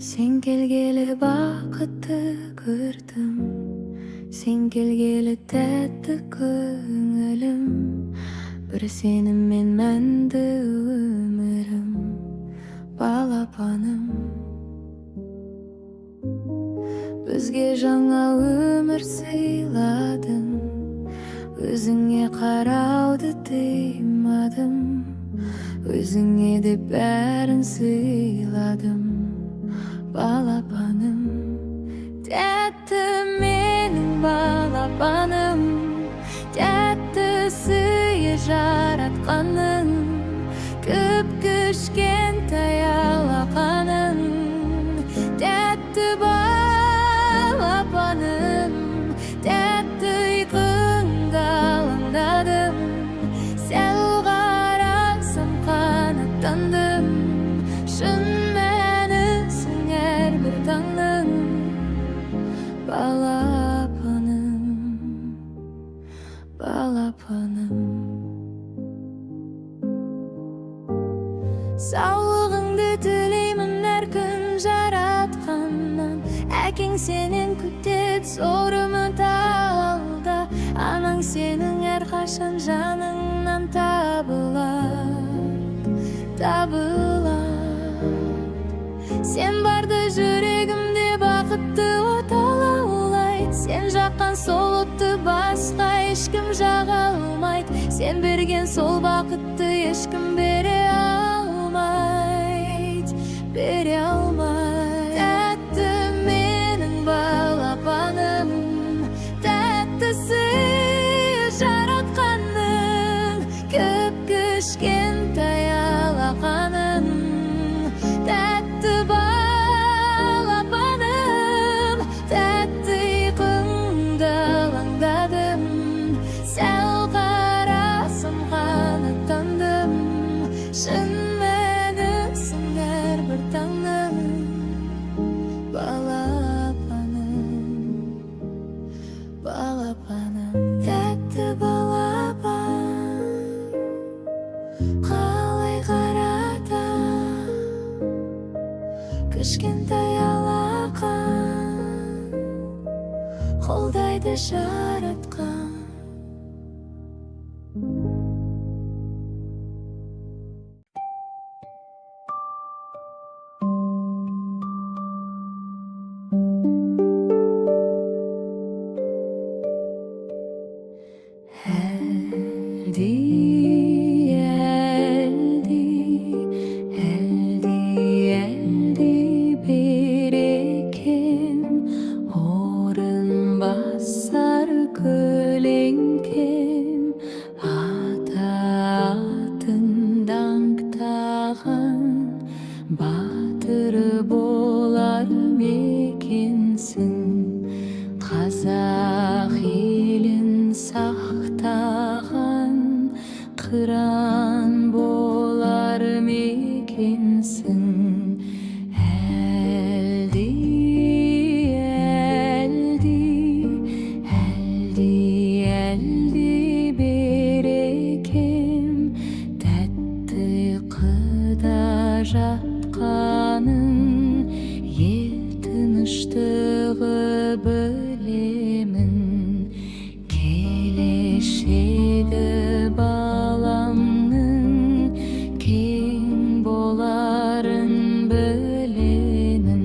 Sen kelgeli bakıtты көрдім, sen kelgeli tәтті көңілім, бір сенімен мәнді өмірім, балапаным. Бізге жаңа өмір сыйладың, өзіңе қарауды тыймадым, өзіңе де бәрін сыйладым, балапаным. Тәтті менің балапаным, тәтті сыйы жаратқаның, көп кішкентай алақаның. Тәтті балапаным, тәтті ұйқыңда алаңдадым, сәл қарасам қанаттандым, шын мәнісің әрбір таңның, балапаным, балапаным. Саулығыңды тілеймін әр күн жаратқаннан, әкең сенен күтеді зор үміт алда, анаң сенің әрқашан жаныңнан табылады. Сен барды жүрегімде бақытты от алаулайды, сен жаққан сол отты басқа ешкім жаға алмайды, сен берген сол бақытты ешкім бере алмайды. Тәтті менің балапаным, тәтті сыйы жаратқаның, көп кішкентай алақаның. Тәтті балапаным, тәтті ұйқыңда алаңдадым, сәл қарасам қанаттандым, шын мәнісің әрбір таңның, балапаным, балапаным. Тәтті балапан, қалай қаратам, кішкентай алақан, қолдайды жаратқан. Әлди берекем, орын басар көлеңкем, ата атын даңқтаған, батыр болар мекенсің, қазақ елін сақтаған, қыран болар мекенсің. Әлди берекем, тәтті қыда жатқаның, ел тыныштығы білемін, келешегі баламның кең боларын білемін.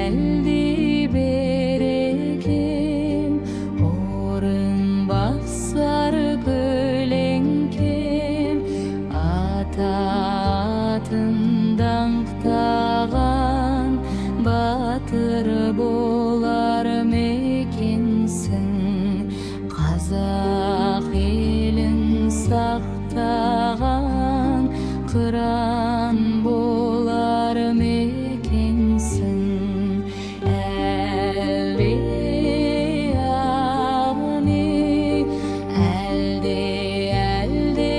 Әлди берекем, орын басар көлеңкем, ата атын даңқтаған, батыр болар мекенсің, қазақ елін сақтаған, қыран болар мекенсің. Әлди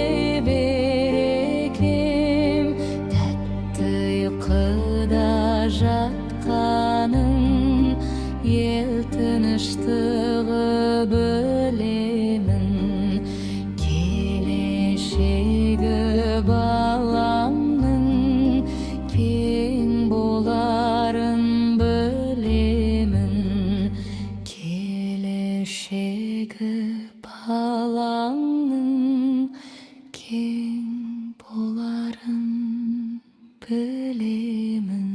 берекем, тәтті ұйқыда жатқаның, ел тыныштығы білемін, bilemin.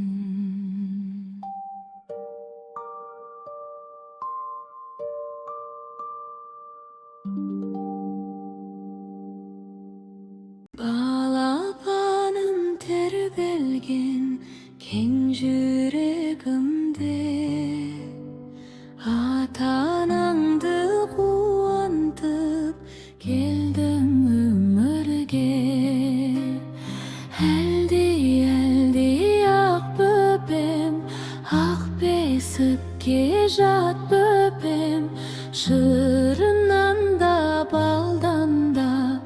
Balapanım terbelgen keng yüregimde, ata-anаңды kuantıp geldim ömürge. Eldi ak böpem, ak besipke jat böpem, şırından da baldan da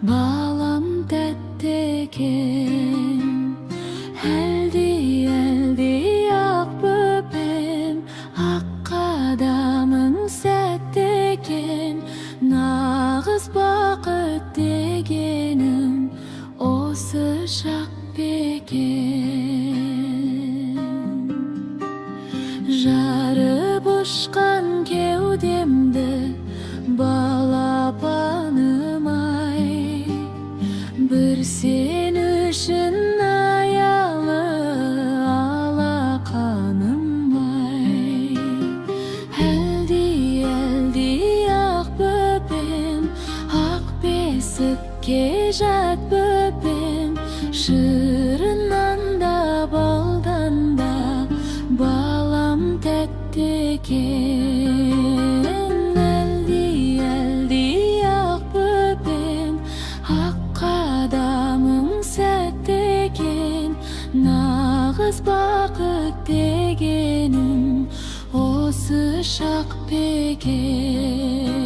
balam tetteken. Eldi ak böpem, ak kadamın setteken, nağız bakıt degenim o sıcak beken. Jarıp uçkan kevdemde balapanım ay, bir sen üçün ayalı alakanım ay. Eldi ak böpem, ak besipke jat böpem, şırından da baldan da balam tetteken. Eldi ak böpem, ak kadamın setteken, nağız bakıt degenim o sıcak beken.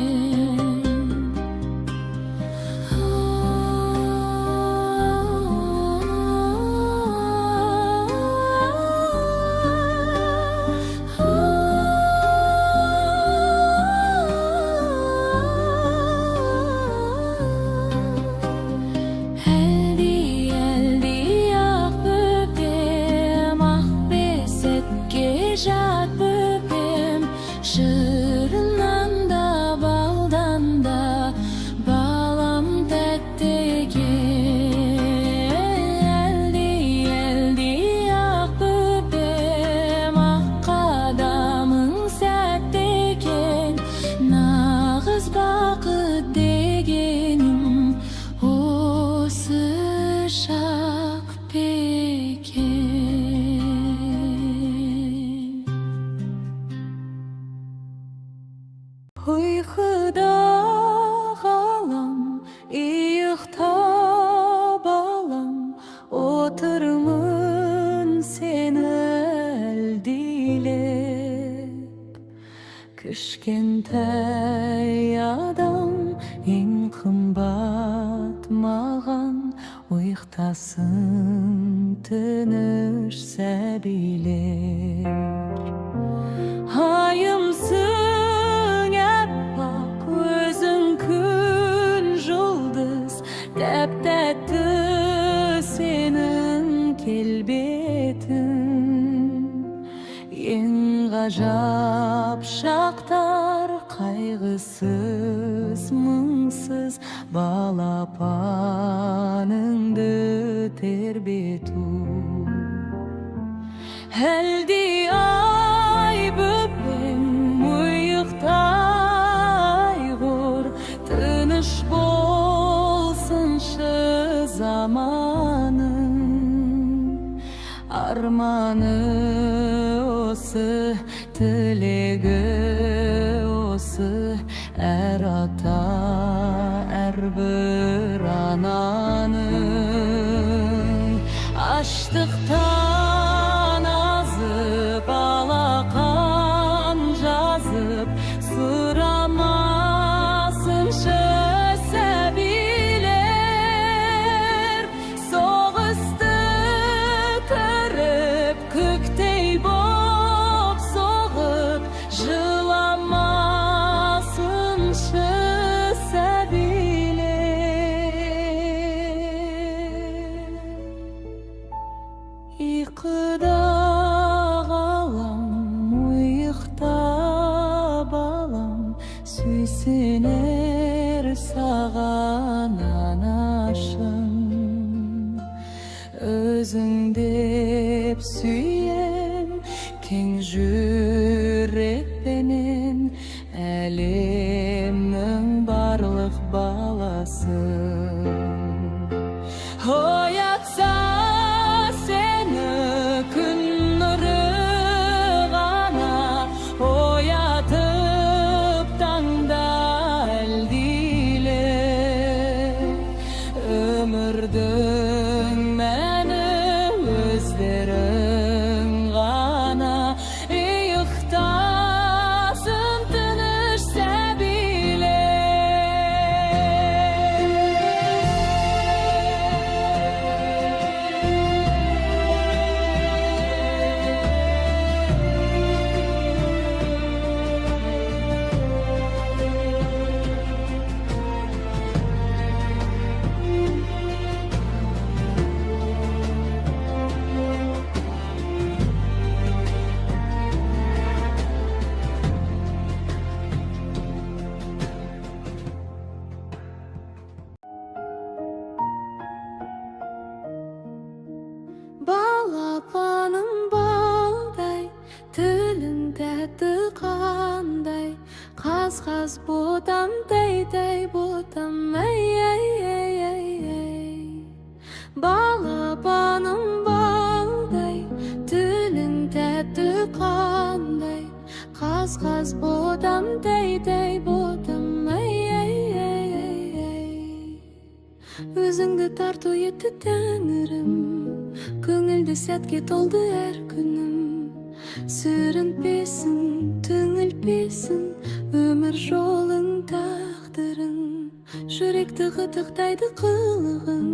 Jat böpem, şırından da baldan da balam tetteken. Eldi ak böpem, ak kadamın setteken, nağız bakıt degenim o sıcak beken. Uykuda kalam, iyikta balam, oturmun sen eldilep. Kişkentay adam en kımbat mağan, uyuktasın tınış sebiler. Hayımsın teptetti senin kelbetin. En gajap şaktar, kaygısız mıngsız balapanыңды terbetu. Eldi ay böpem, uyuktay gur, tınış zamanın armanı osu, tilegi osu, er ata er bir ananın. Açlıktan azıp alakan жазып, sıramasın sağan anaşım. özüň dep süýen keng jürek benen älemniň barlyk balasyn. Oyatsa seni gün nuru gana, oyatıp taňda eldile, ömürden meni özleriň gana ýyktasyn tynışsa bile. Balapanym balday, tilim täti kanday, kaz-kaz botam dey botam ey. Balapanym balday, tilim täti kanday, kaz-kaz botam dey botam ey. Özüňdi tartu ýetdi Tengrim, köňülde sätke toldy her günüm. Sürünpesin, tüňülpesin, ömür joluň takdyryň. Yürekdi gydyktaydy kılıgın,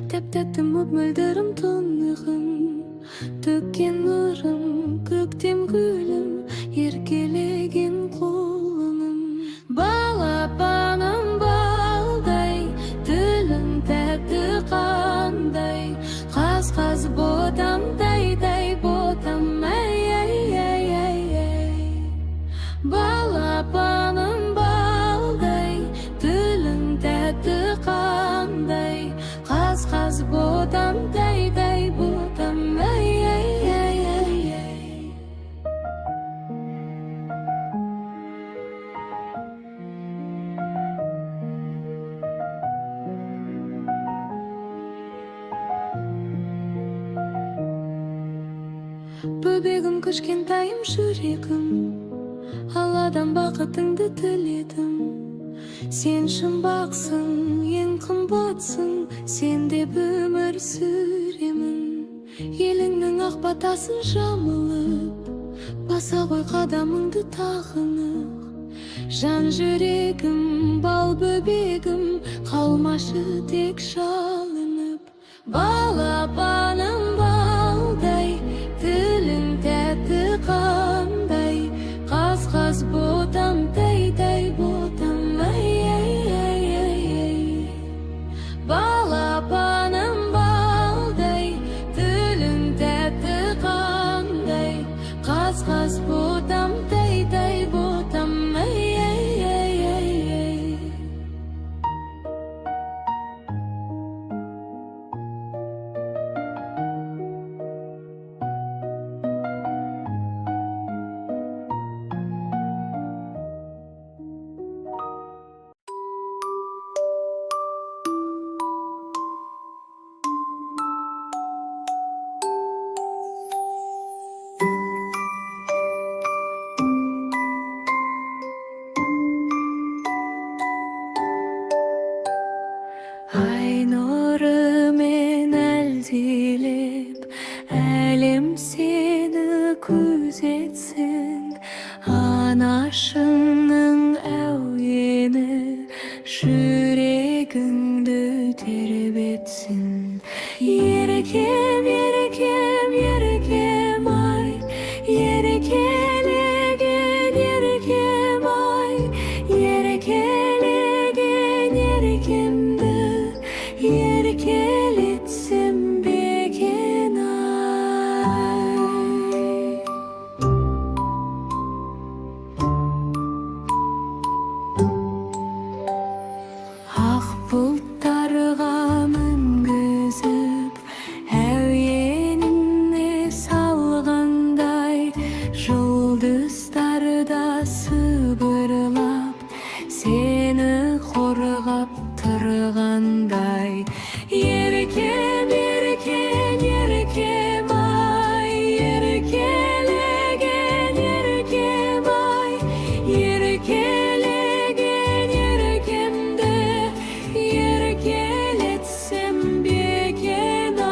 tep-tetim mölderim tunygym. Tökken nurym, köktem gülüm, yerkelegen kolunym. Balapanym balday, tilim täti kanday, kaz-kaz botam dey botam ey. Balapanym balday, tilim täti kanday, kaz-kaz botam dey botam ey. Böbegim kışkentayım yüregim, Alladan bakytyňdy tiledim. Sen şymbaksın, eň kymbatsın, sen dep ömür süremin. Eliňniň ak batasyn jamylyp, basa goý kadamyňdy tagynyk. Jan yüregim, bal böbegim, kalmaşy tek şalynyp. Balapanym balday, tilim täti kanday, kaz-kaz botam dey botam ey. Balapanym balday, tilim täti kanday, kaz-kaz botam dey botam ey. Ay nurымен әлдилеп, әлем сені күзетсін. Анашыңның әуені жүрегіңді тербетсін. Еркем, еркем, еркем ай, еркелеген еркем ай, еркелеген еркемді еркелетсем бекен ай. Ақ бұлт yerkem ay, yerkelegen yerkem ay, yerkelegen yerkemde yerkeletsem beken ay.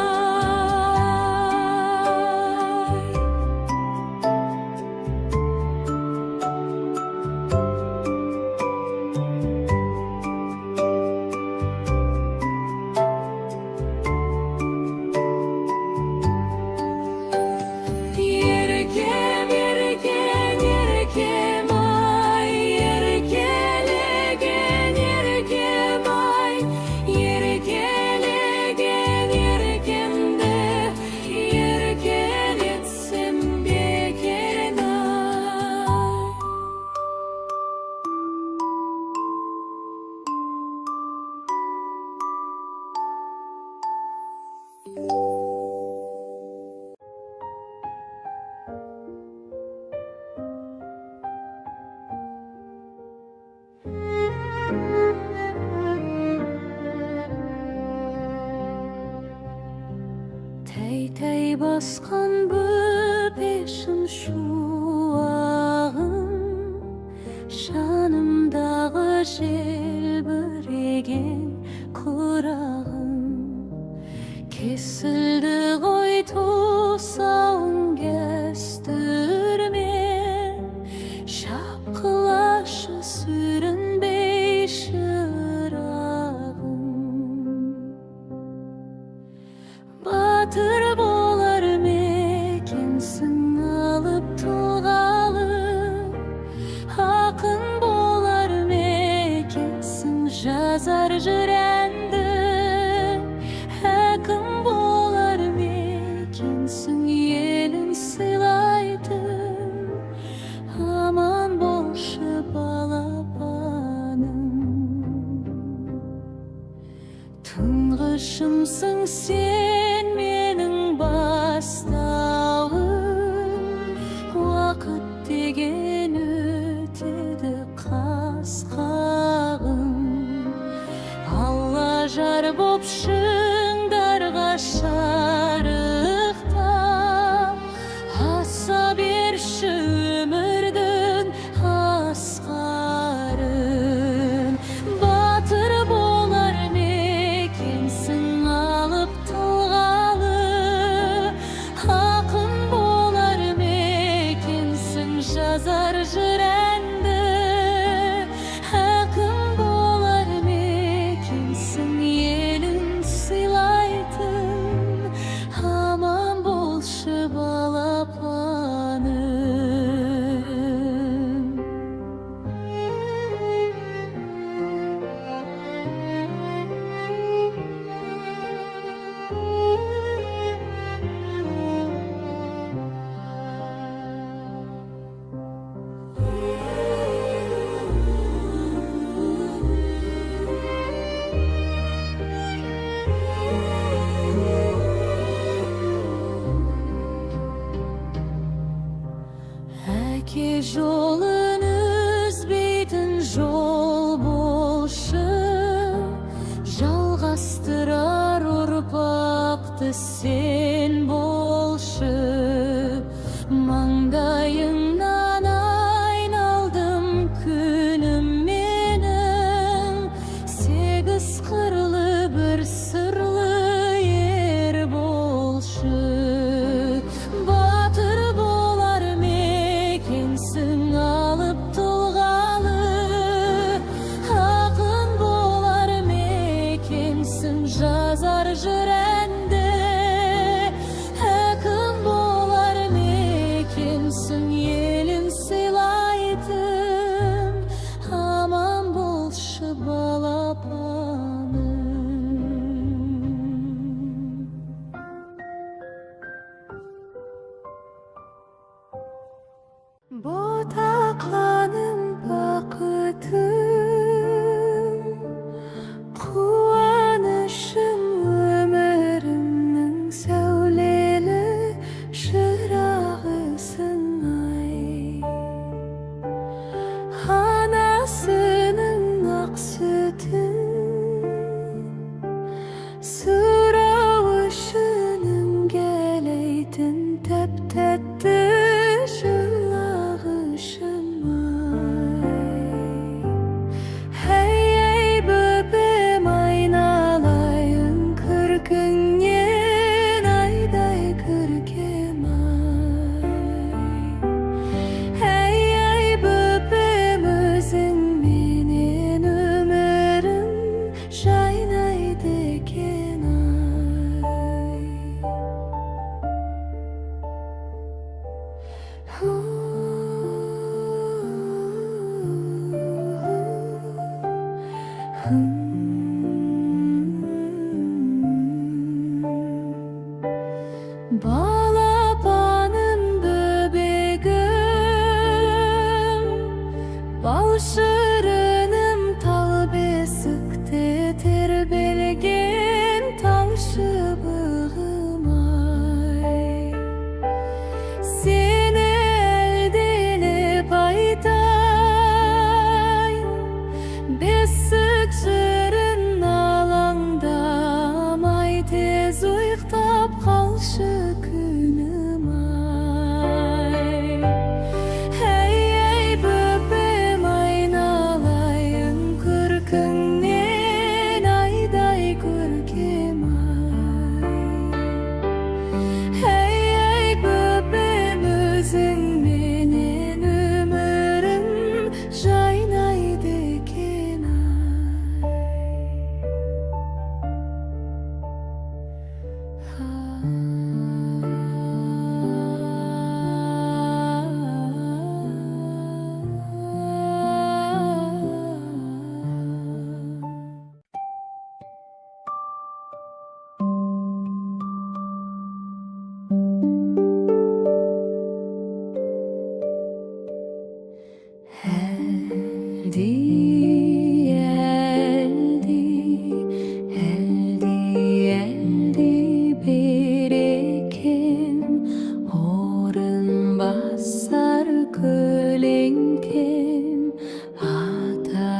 Yerkem yerken yerkem ay, yerkelegen yerkem ay, yerkelegen yerkemde yerkeletsem beken ay. Tey baskan böpeşim şuağım, şanımдағы желбіреген құрағым. Kesildi ғой тосауын кестірмен, шапқылашы сүрінбей шырағым. Батыр болар мекенсің алып тұлғалы, ақын болар мекенсің жазар жыр әнді, әкім болар мекенсің елін сыйлайтын, аман болшы балапаным. Тұңғышымсың сен менің бастауым, уақыт деген өтеді қас-қағым. Алла жар боп шыңдарға шарықтап, аса берші өмірдің асқарын. Батыр болар мекенсің алып тұлғалы, ақын болар мекенсің жазар жыр әнді, әкім болар мекенсің елін сыйлайтын, аман болшы балапаным. Әке жолын үзбейтін жол болшы, жалғастырар ұрпақты сен болшы. Маңдайыңнан айналдым күнім менің, сегіз қырлы бір сырлы ер болшы. Батыр болар мекенсің алып тұлғалы, ақын болар мекенсің жазар жыр әнді, әкім болар мекенсің елін сыйлайтын, аман болшы балапаным. Ботақланым бақытым, қуанышым өмірімнің сәулелі шырағысың ай. Анасының ақ сүтін сұрау үшін Balabanım böbegim, bal şırınım tal besikte terbelgen tal şıbığım ay. Seni eldilip aytayım, besik şırın alangdamay, tez uyuktap kalşı günüm ay. Hey hey böpem aynalayın kürkünden ayday görkem ay. Hey hey böpem özün menen ömürüm jaynaydı eken Eldi, eldi, eldi, eldi berekem, orun basar kölengkem, ata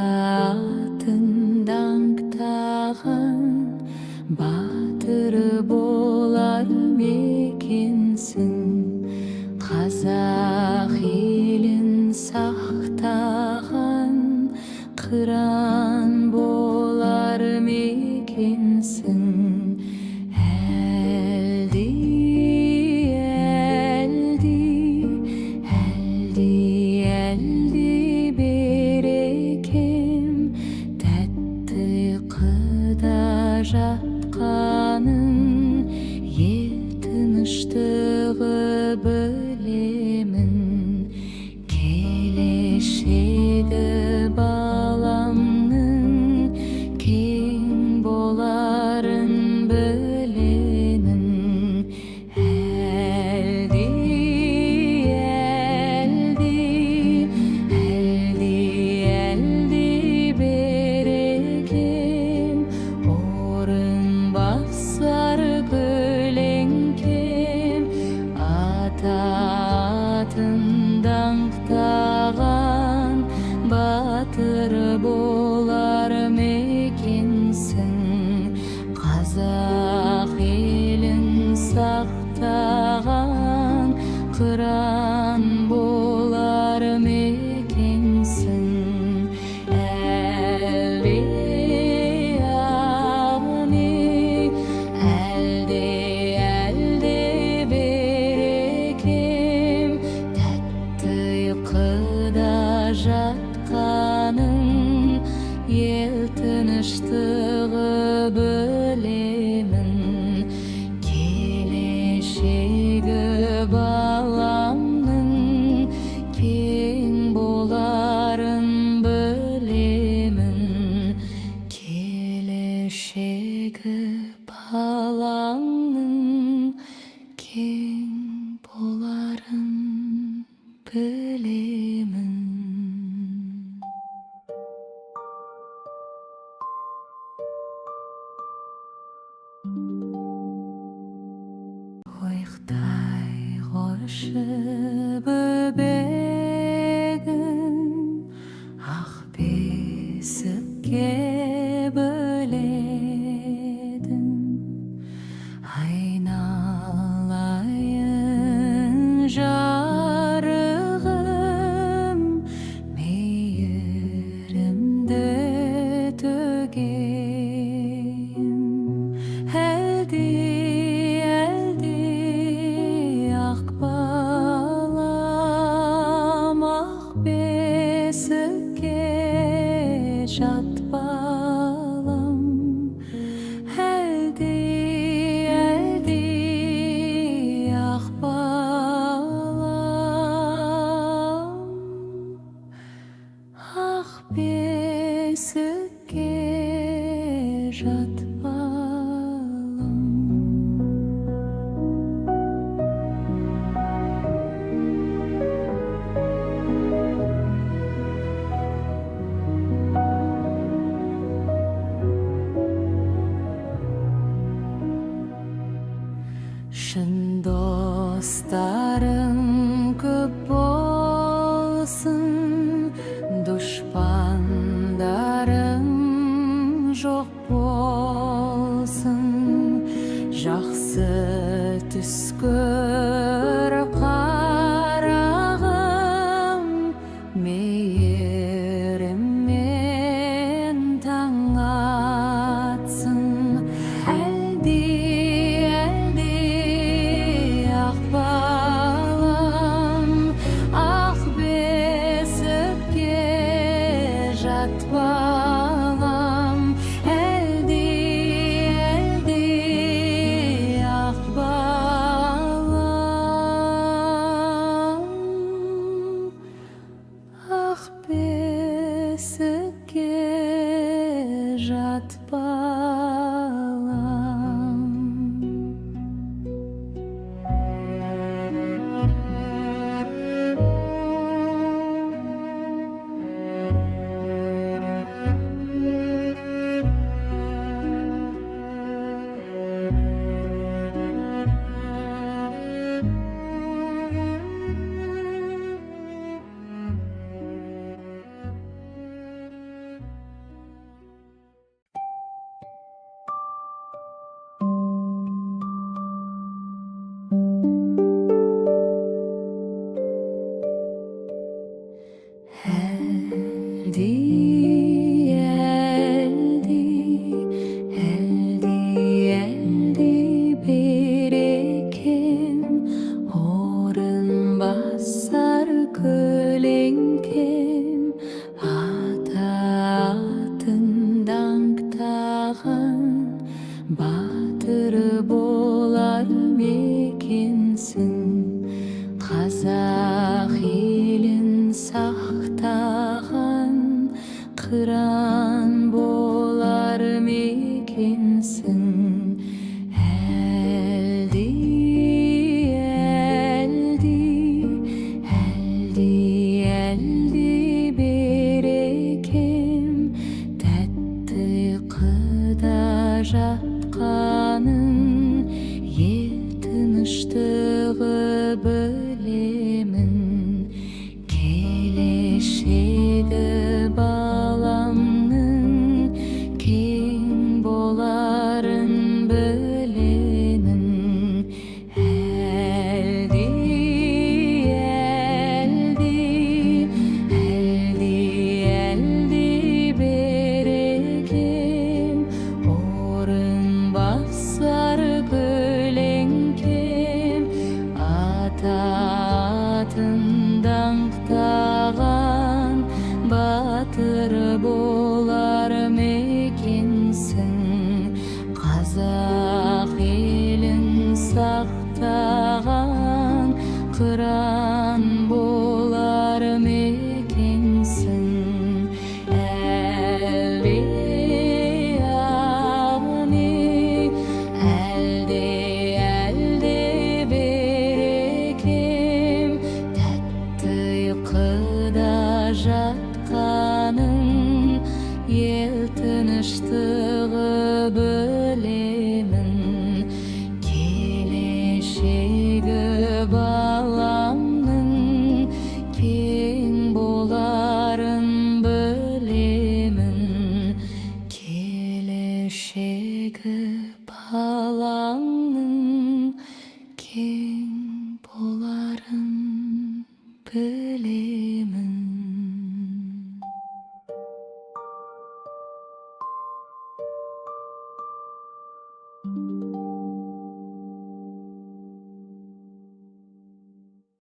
atın dangtağan, batır bolar mekensin, Қазақ елін сақтаған, қыран болар мекенсің. Әлди, әлди, әлди, әлди берекем, тәтті қыда жатқаның, ел тыныштығы bilemin, keleşegi balamның keng boların bilemin. Eldi, eldi, eldi, eldi berekem, orun basar kölengkem, atın dangtağan, batır bolar mekensin. Қазақ елін сақтаған, қыран болар мекенсің. Әлде, ағыне, әлде, әлде берекем, тәтті ұйқыда жатқаның, ел тыныштығы білемін. Келешегі баламның кең боларын білемін. Келешегі баламның кең боларын білемін. Ойықтай қойшы бөбегім, ақ бесікке бөледім. Айналайын жарығым, мейірімді төгейім. Әлде, әлде ақ бала, Dostlarım köp bolsun, düşmanlarım жоқ bolsun. Жақсы түс көр қарағым, мейіріммен таң атсын. Әлде ақ балам, ақ бесікке жат балам. Әлде ақ балам, ақ бесікке жат балам. Әлди берекем, орын басар көлеңкем. Ата атын даңқтаған батыр болар мекенсің. Қазақ елін сақтаған қыран болар мекенсің. Әлди берекем, тәтті қыда жатқаның, ел тыныштығы білемін. Келешегі баламның кең боларын білемін. Әлди берекем, орын басар көлеңкем. Ата атын даңқтаған батыр болар мекенсің. Қазақ елін сақтаған қыран болар мекенсің. Әлди берекем, тәтті ұйқыда жатқаның, ел тыныштығы білемін. Келешегі баламның кең боларын білемін. Келешегі баламның кең боларын білемін.